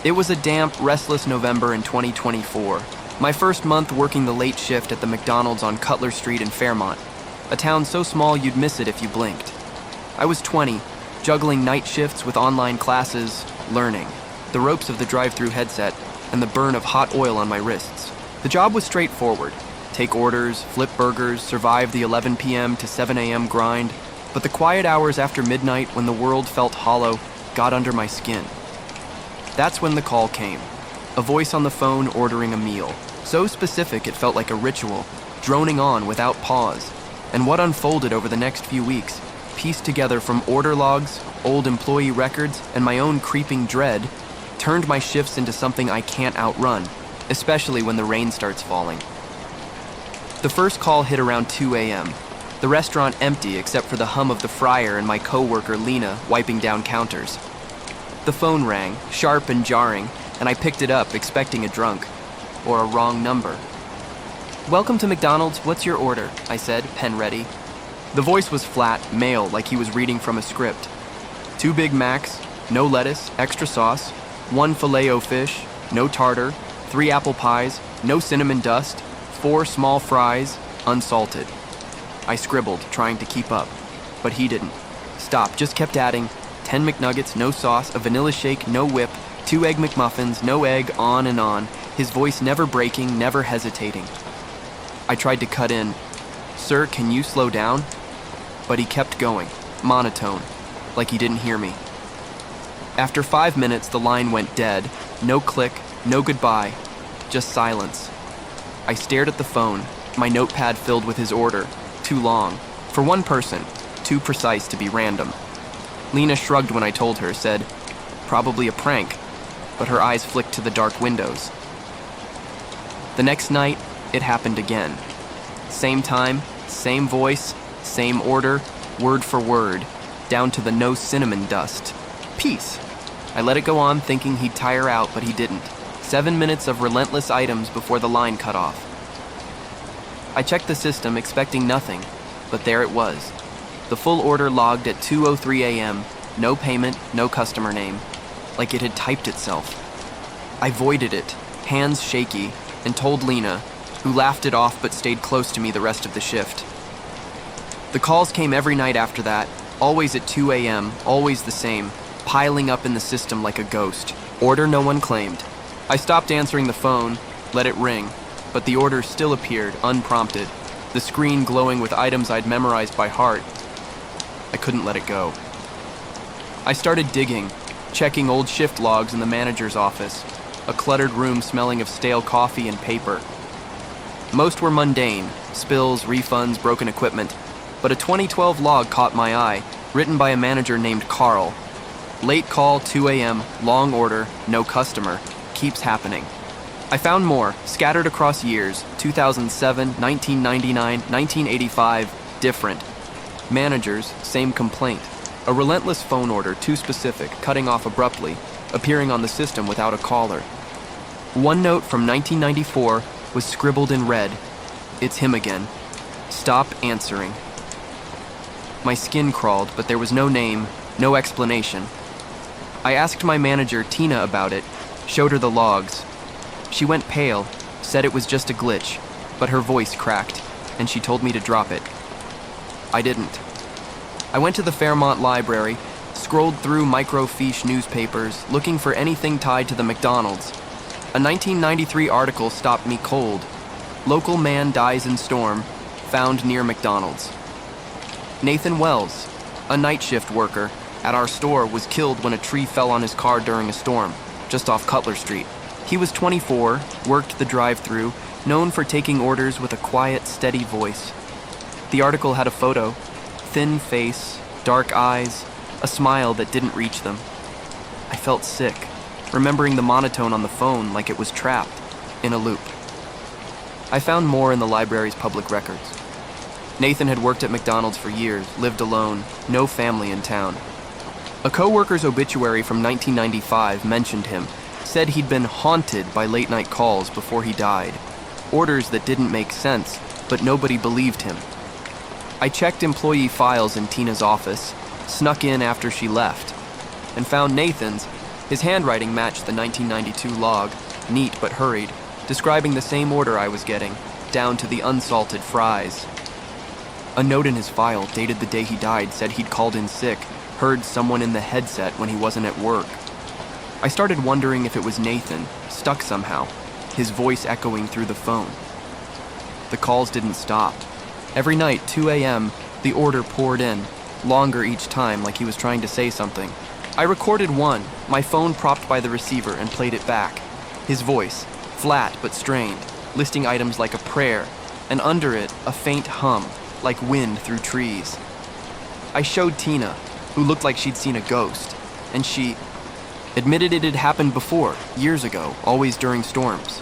It was a damp, restless November in 2024, my first month working the late shift at the McDonald's on Cutler Street in Fairmont, a town so small you'd miss it if you blinked. I was 20, juggling night shifts with online classes, learning, the ropes of the drive-thru headset, and the burn of hot oil on my wrists. The job was straightforward. Take orders, flip burgers, survive the 11 p.m. to 7 a.m. grind, but the quiet hours after midnight when the world felt hollow got under my skin. That's when the call came. A voice on the phone ordering a meal, so specific it felt like a ritual, droning on without pause. And what unfolded over the next few weeks, pieced together from order logs, old employee records, and my own creeping dread, turned my shifts into something I can't outrun, especially when the rain starts falling. The first call hit around 2 a.m. The restaurant empty except for the hum of the fryer and my coworker Lena wiping down counters. The phone rang, sharp and jarring, and I picked it up expecting a drunk, or a wrong number. "Welcome to McDonald's, what's your order?" I said, pen ready. The voice was flat, male, like he was reading from a script. 2 Big Macs, no lettuce, extra sauce, 1 Filet-O-Fish, no tartar, 3 apple pies, no cinnamon dust, 4 small fries, unsalted. I scribbled, trying to keep up, but he didn't. Stop, just kept adding, 10 McNuggets, no sauce, a vanilla shake, no whip, 2 Egg McMuffins, no egg, on and on, his voice never breaking, never hesitating. I tried to cut in, "Sir, can you slow down?" But he kept going, monotone, like he didn't hear me. After 5 minutes, the line went dead, no click, no goodbye, just silence. I stared at the phone, my notepad filled with his order, too long, for one person, too precise to be random. Lena shrugged when I told her, said, "Probably a prank," but her eyes flicked to the dark windows. The next night, it happened again. Same time, same voice, same order, word for word, down to the no cinnamon dust. Peace. I let it go on thinking he'd tire out, but he didn't. 7 minutes of relentless items before the line cut off. I checked the system expecting nothing, but there it was. The full order logged at 2:03 a.m., no payment, no customer name, like it had typed itself. I voided it, hands shaky, and told Lena, who laughed it off but stayed close to me the rest of the shift. The calls came every night after that, always at 2 a.m., always the same, piling up in the system like a ghost. Order no one claimed. I stopped answering the phone, let it ring, but the order still appeared, unprompted, the screen glowing with items I'd memorized by heart. I couldn't let it go. I started digging, checking old shift logs in the manager's office, a cluttered room smelling of stale coffee and paper. Most were mundane, spills, refunds, broken equipment, but a 2012 log caught my eye, written by a manager named Carl. Late call, 2 a.m., long order, no customer, keeps happening. I found more, scattered across years, 2007, 1999, 1985, different. Managers, same complaint. A relentless phone order, too specific, cutting off abruptly, appearing on the system without a caller. One note from 1994 was scribbled in red. "It's him again. Stop answering." My skin crawled, but there was no name, no explanation. I asked my manager, Tina, about it, showed her the logs. She went pale, said it was just a glitch, but her voice cracked, and she told me to drop it. I didn't. I went to the Fairmont library, scrolled through microfiche newspapers, looking for anything tied to the McDonald's. A 1993 article stopped me cold. Local man dies in storm, found near McDonald's. Nathan Wells, a night shift worker at our store, was killed when a tree fell on his car during a storm, just off Cutler Street. He was 24, worked the drive-thru, known for taking orders with a quiet, steady voice. The article had a photo, thin face, dark eyes, a smile that didn't reach them. I felt sick, remembering the monotone on the phone like it was trapped, in a loop. I found more in the library's public records. Nathan had worked at McDonald's for years, lived alone, no family in town. A co-worker's obituary from 1995 mentioned him, said he'd been haunted by late-night calls before he died. Orders that didn't make sense, but nobody believed him. I checked employee files in Tina's office, snuck in after she left, and found Nathan's, His handwriting matched the 1992 log, neat but hurried, describing the same order I was getting, down to the unsalted fries. A note in his file, dated the day he died, said he'd called in sick, heard someone in the headset when he wasn't at work. I started wondering if it was Nathan, stuck somehow, his voice echoing through the phone. The calls didn't stop. Every night, 2 a.m., the order poured in, longer each time, like he was trying to say something. I recorded one, my phone propped by the receiver, and played it back. His voice, flat but strained, listing items like a prayer, and under it, a faint hum, like wind through trees. I showed Tina, who looked like she'd seen a ghost, and she admitted it had happened before, years ago, always during storms.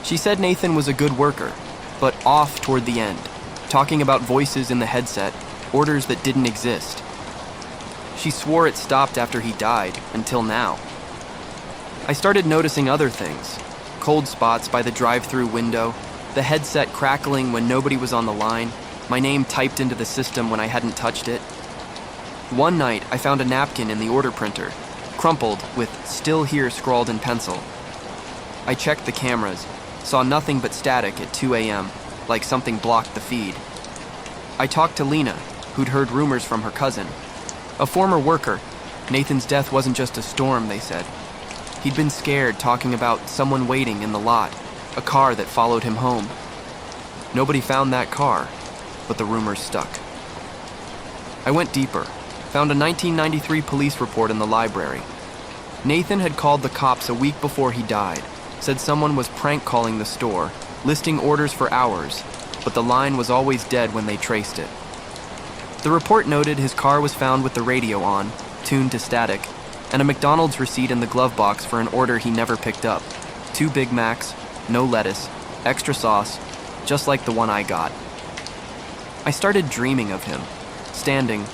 She said Nathan was a good worker, but off toward the end, talking about voices in the headset, orders that didn't exist. She swore it stopped after he died, until now. I started noticing other things. Cold spots by the drive-thru window, the headset crackling when nobody was on the line, my name typed into the system when I hadn't touched it. One night, I found a napkin in the order printer, crumpled with "Still Here" scrawled in pencil. I checked the cameras, saw nothing but static at 2 a.m., like something blocked the feed. I talked to Lena, who'd heard rumors from her cousin. A former worker, Nathan's death wasn't just a storm, they said. He'd been scared, talking about someone waiting in the lot, a car that followed him home. Nobody found that car, but the rumors stuck. I went deeper, found a 1993 police report in the library. Nathan had called the cops a week before he died, said someone was prank calling the store, listing orders for hours, but the line was always dead when they traced it. The report noted his car was found with the radio on, tuned to static, and a McDonald's receipt in the glove box for an order he never picked up. 2 Big Macs, no lettuce, extra sauce, just like the one I got. I started dreaming of him, standing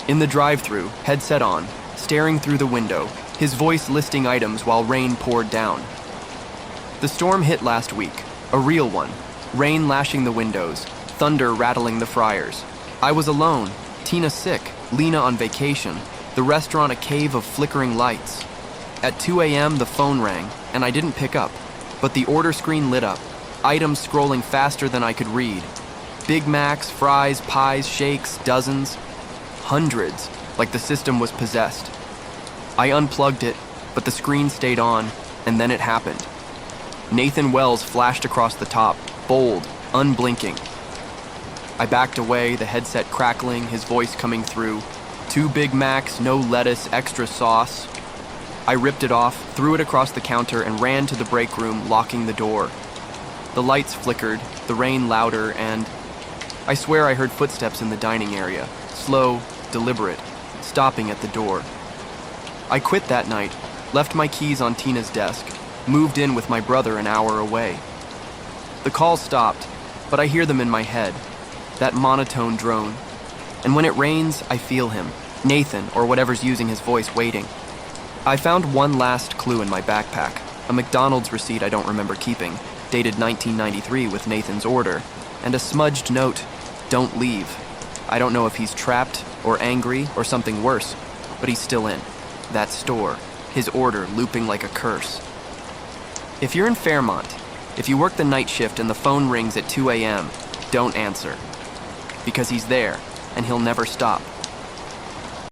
in the drive-thru, headset on, staring through the window, his voice listing items while rain poured down. The storm hit last week, a real one, rain lashing the windows, thunder rattling the fryers. I was alone, Tina sick, Lena on vacation, the restaurant a cave of flickering lights. At 2 a.m. the phone rang, and I didn't pick up, but the order screen lit up, items scrolling faster than I could read. Big Macs, fries, pies, shakes, dozens, hundreds, like the system was possessed. I unplugged it, but the screen stayed on, and then it happened. Nathan Wells flashed across the top, bold, unblinking. I backed away, the headset crackling, his voice coming through. 2 Big Macs, no lettuce, extra sauce. I ripped it off, threw it across the counter, and ran to the break room, locking the door. The lights flickered, the rain louder, and I swear I heard footsteps in the dining area, slow, deliberate, stopping at the door. I quit that night, left my keys on Tina's desk, moved in with my brother an hour away. The calls stopped, but I hear them in my head, that monotone drone. And when it rains, I feel him, Nathan, or whatever's using his voice, waiting. I found one last clue in my backpack, a McDonald's receipt I don't remember keeping, dated 1993 with Nathan's order, and a smudged note, "Don't leave." I don't know if he's trapped, or angry, or something worse, but he's still in. That store, his order looping like a curse. If you're in Fairmont, if you work the night shift and the phone rings at 2 a.m., don't answer. Because he's there, and he'll never stop.